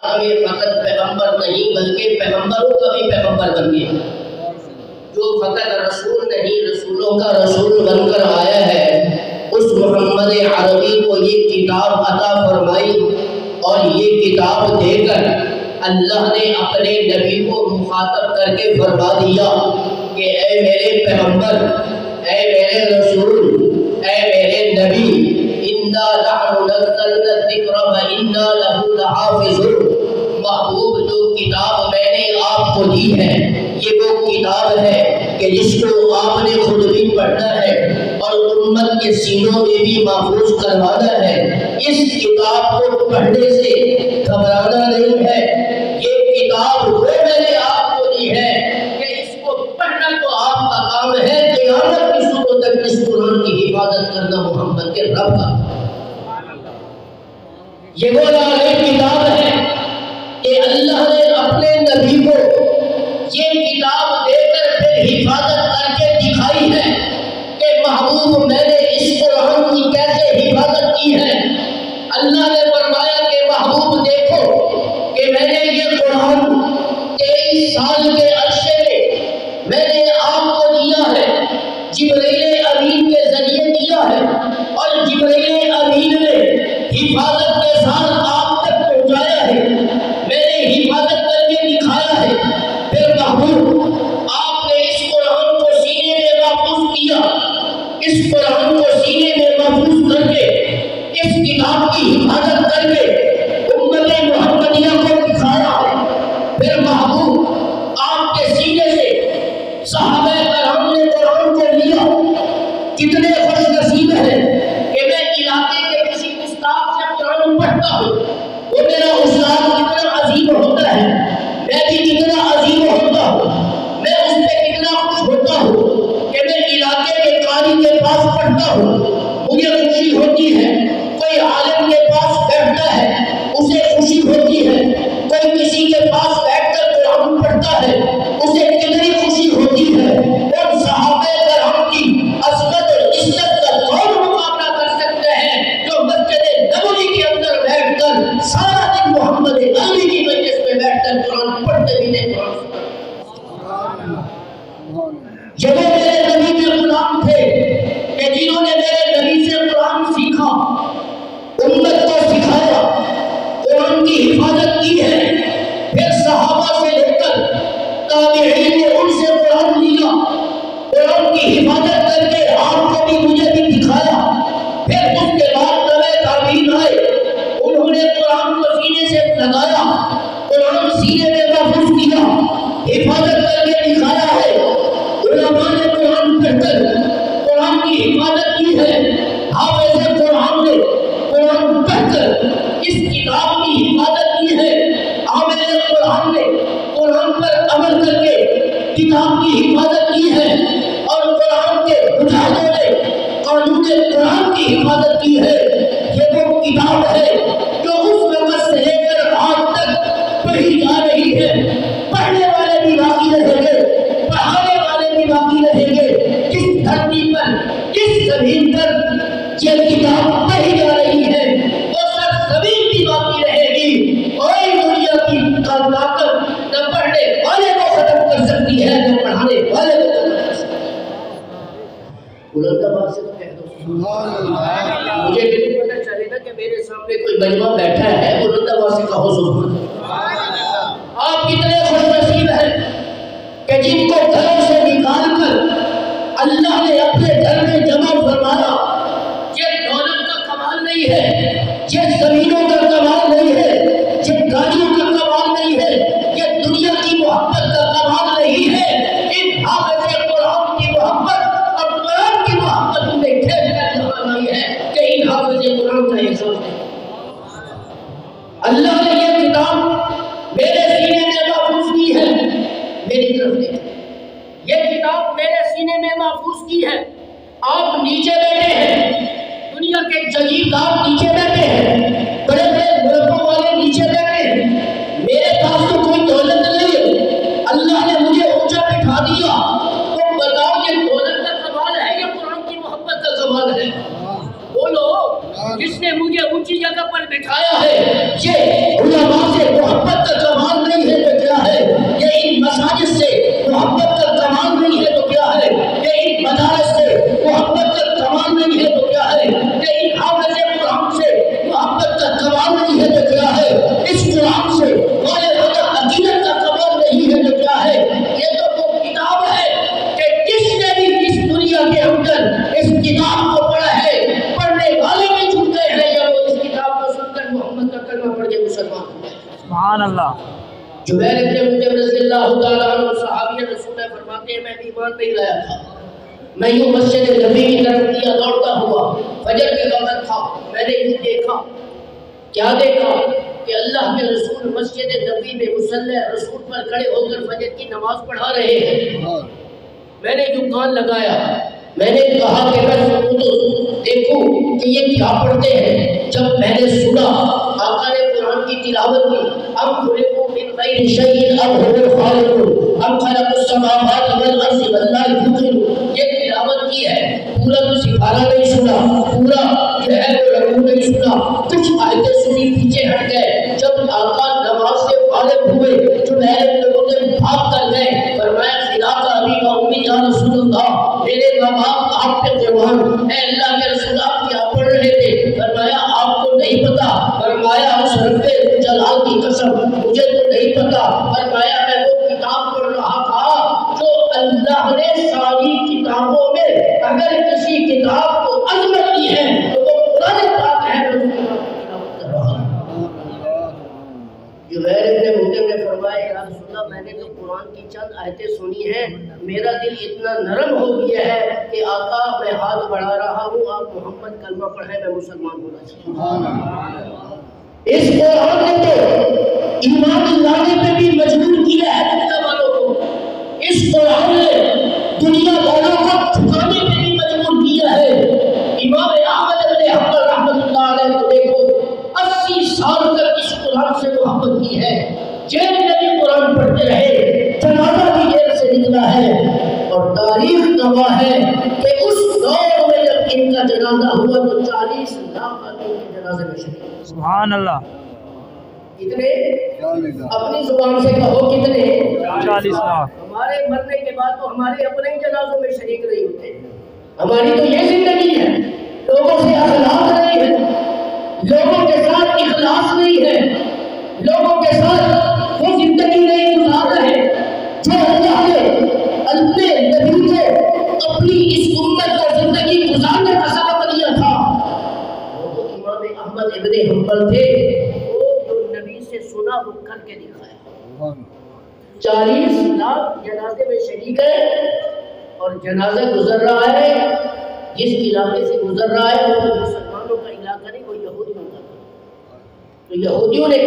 ہمیں فقط پیغمبر نہیں بلکہ پیغمبروں کا بھی پیغمبر بن گیا، جو فقط رسول نہیں رسولوں کا رسول بن کر آیا ہے۔ اس محمد عربی کو یہ کتاب عطا فرمائی اور یہ کتاب دے کر اللہ نے اپنے نبی کو مخاطب کر کے فرما دیا کہ اے میرے پیغمبر، اے میرے رسول، اے میرے نبی، اِنَّا نَحْنُ نَزَّلْنَا الذِّكْرَ وَإِنَّا لَهُ لَحَافِظُونَ۔ محبوب، جو کتاب میں نے آپ کو دی ہے یہ وہ کتاب ہے کہ جس کو آپ نے خود بھی پڑھنا ہے اور امت کے سینوں میں بھی محفوظ کروانا ہے۔ اس کتاب کو پڑھنے سے گھبرانا نہیں ہے، یہ کتاب وہ میں نے آپ کو دی ہے کہ اس کو پڑھنا تو آپ کا کام ہے، قیامت کی صبح تک اس قرآن کی حفاظت کرنا محمد کے رب کا۔ یہ وہ لاغر کتاب ہے کہ اللہ نے اپنے نبی کو یہ کتاب دے کر پھر حفاظت کر کے دکھائی ہے کہ محبوب میں نے اس قرآن کی کیسے حفاظت کی ہے۔ اللہ نے فرمایا کہ محبوب دیکھو کہ میں نے یہ قرآن 23 سال کے عرصے میں نے آپ کو دیا ہے، جبرائیل امین کے ذریعے دیا ہے اور جبرائیل امین نے حفاظت کے ساتھ آپ تک پہنچایا ہے، میں نے حفاظت کر کے دکھایا ہے۔ پھر محبوب آپ نے اس قرآن کو سینے میں محفوظ کیا، اس قرآن کو سینے میں محفوظ کر کے اس کتاب کی حفاظت کر کے امت محمدیہ کو دکھایا ہے۔ پھر محبوب آپ کے سینے سے صحابہ کرام نے قرآن کو لیا۔ کتنے خوش نصیب ہیں کہ میں علاقے کے کسی استاد سے قرآن پڑھتا ہوں، وہ میرا استاد کتنا عظیم ہوتا ہے، میں بھی کتنا عظیم ہوتا ہوں، میں اس پہ کتنا خوش ہوتا ہوں کہ میں علاقے کے قاری کے پاس پڑھتا ہوں، مجھے خوشی ہوتی ہے۔ کوئی عالم کے پاس بیٹھتا ہے اسے خوشی ہوتی ہے، کوئی کسی کے پاس بیٹھ کر قرآن پڑھتا ہے اسے کتنی خوشی ہوتی ہے۔ اور صحابہ کرام کی عظمت اور عزت کا کون مقابلہ کر سکتے ہیں جو مسجد نبوی کے اندر بیٹھ کر سارا دن محمد علی کی مجلس میں بیٹھ کر قرآن پڑھتے بھی نہیں۔ یہ وہ میرے نبی کے غلام تھے کہ جنہوں نے میرے نبی سے قرآن سیکھا، امت کو سکھایا، قرآن کی حفاظت کی ہے۔ پھر صحابہ سے لے کر تابعین نے ان سے قرآن لیا، قرآن کی حفاظت کر کے آپ کو بھی مجھے بھی دکھایا۔ پھر اس کے بعد تابعین آئے، انہوں نے قرآن کو سینے سے لگایا، قرآن سینے میں محفوظ کیا، حفاظت کر کے دکھایا ہے۔ علماء نے قرآن پڑھ کر قرآن کی حفاظت کی ہے۔ حافظ قرآن نے قرآن پڑھ کر اس کتاب کی حفاظت کی ہے۔ عامل قرآن نے قرآن پر عمل کر کے کتاب کی حفاظت کی ہے، اور قرآن کے مجاہدوں نے قانون قرآن کی حفاظت کی ہے۔ یہ وہ کتاب ہے جو اس وقت سے لے کر آج تک پڑھی جا رہی ہے۔ پڑھنے والے بھی باقی رہیں گے، پڑھانے والے بھی باقی رہیں گے۔ جس دھرتی پر، جس زمین پر یہ کتاب پڑھی جا رہی ہے وہ سر زمین بھی باقی رہے گی۔ کوئی دنیا کی طاقت نہ پڑھنے والے کو ختم کر سکتی ہے نہ پڑھانے والے کو ختم کر سکتی ہے۔ بلند آواز سے کہہ دو سبحان اللہ۔ مجھے بھی پتہ چلے نا کہ میرے سامنے کوئی مجمع بیٹھا ہے، بلند آواز سے کہو سبحان اللہ۔ آپ کتنے خوش نصیب ہیں کہ جن کو گھروں سے نکال کر اللہ نے اپنے گھر میں جمع فرمایا۔ یہ دولت کا کمال نہیں ہے، یہ زمینوں کا کمال نہیں ہے، یہ گاڑیوں کا کمال نہیں ہے، یہ دنیا کی محبت کا کمال نہیں ہے۔ ان حافظ قرآن کی محبت اور قرآن کی محبت نے کھیل کر جہاں لائی ہے کہ ان حافظ قرآن کا احساس ہے۔ اللہ نے یہ کتاب میرے سینے میں محفوظ کی ہے، میری طرف دیکھیں، یہ کتاب میرے سینے میں محفوظ کی ہے۔ آپ نیچے بیٹھے ہیں، دنیا کے جگیردار نیچے بیٹھے ہیں، بڑے بڑے ملکوں والے نیچے بیٹھے ہیں، میرے پاس تو کوئی دولت نہیں ہے، اللہ نے مجھے اونچا بٹھا دیا۔ تم بتاؤ یہ دولت کا کمال ہے یا قرآن کی محبت کا کمال ہے؟ بولو، جس نے مجھے اونچی جگہ پر بٹھایا ہے یہ علماء سے سبحان اللہ. جبیر ابن مطعم رضی اللہ تعالیٰ عنہ صحابی رسول فرماتے ہیں میں بھی ایمان نہیں لایا تھا، میں یوں مسجد نبی کی طرف کیا دوڑتا ہوا، فجر کے وقت تھا، میں نے یوں دیکھا، کیا دیکھا کہ اللہ کے رسول مسجد نبی میں مصلی رسول پر کھڑے ہو کر فجر کی نماز پڑھا رہے ہیں. میں نے یوں کان لگایا، میں نے کہا کہ میں سنوں تو دیکھوں کہ یہ کیا پڑھتے ہیں. جب میں نے سنا آقا نے قرآن کی تلاوت کی، ام خلقوا من غیر شیء ام هم الخالقون ام خلقوا السماوات والارض بل لا یوقنون، یہ تلاوت کی ہے. پورا تو سکھانا نہیں سنا، پورا جو ہے وہ رکوع نہیں سنا، کچھ آیتیں سنی پیچھے ہٹ گئے. جب آقا نماز سے فارغ ہوئے جو میرے لوگوں سے بھاگ کر گئے، فرمایا خلاف ابی و امی یا رسول اللہ، میرے ماں باپ آپ کے قربان، اے اللہ کے رسول آپ کیا پڑھ رہے تھے؟ فرمایا آپ کو نہیں پتا. فرمایا اس رب جلال کی قسم مجھے تو نہیں پتا. فرمایا میں وہ کتاب پڑھ رہا تھا جو اللہ نے ساری کتابوں میں اگر کسی کتاب کو عظمت دی ہے تو وہ قرآن پاک ہے. جبیر ابن مطعم نے فرمایا یا رسول اللہ میں نے تو قرآن کی چند آیتیں سنی ہیں، میرا دل اتنا نرم ہو گیا ہے کہ آقا میں ہاتھ بڑھا رہا ہوں، آپ محمد کلمہ پڑھیں میں مسلمان ہونا چاہیے. اس قرآن نے تو ایمان لانے پہ بھی مجبور کیا ہے دنیا والوں کو، اس قرآن نے دنیا والوں کو جھکانے پہ بھی مجبور کیا ہے. امام احمد بن حنبل رحمۃ اللہ علیہ کو دیکھو 80 سال تک اس قرآن سے محبت کی ہے، جیل میں بھی قرآن پڑھتے رہے، جنازہ بھی جیل سے نکلا ہے، اور تاریخ گواہ ہے کہ اس دور میں جب ان کا جنازہ ہوا تو 40 لاکھ آدمی کے جنازے میں شریک. سبحان اللہ. کتنے؟ اپنی زبان سے کہو کتنے؟ 40 لاکھ. ہمارے مرنے کے بعد تو ہمارے اپنے ہی جنازوں میں شریک نہیں ہوتے. ہماری تو یہ زندگی ہے، لوگوں سے اخلاق نہیں ہے، لوگوں کے ساتھ اخلاص نہیں ہے، لوگوں کے ساتھ وہ زندگی نہیں گزار رہے جو اللہ نے اپنے نبی کو اپنی اس امت کو زندگی گزارنے کا سبق دیا تھا. وہ تو امام احمد ابن حنبل تھے، وہ جو نبی سے سنا وہ کر کے دکھایا. 40 لاکھ جنازے میں شریک ہے، اور جنازہ گزر رہا ہے جس علاقے سے گزر رہا ہے وہ مسلمانوں کا علاقہ نہیں، وہ یہودیوں کا. تو یہودیوں نے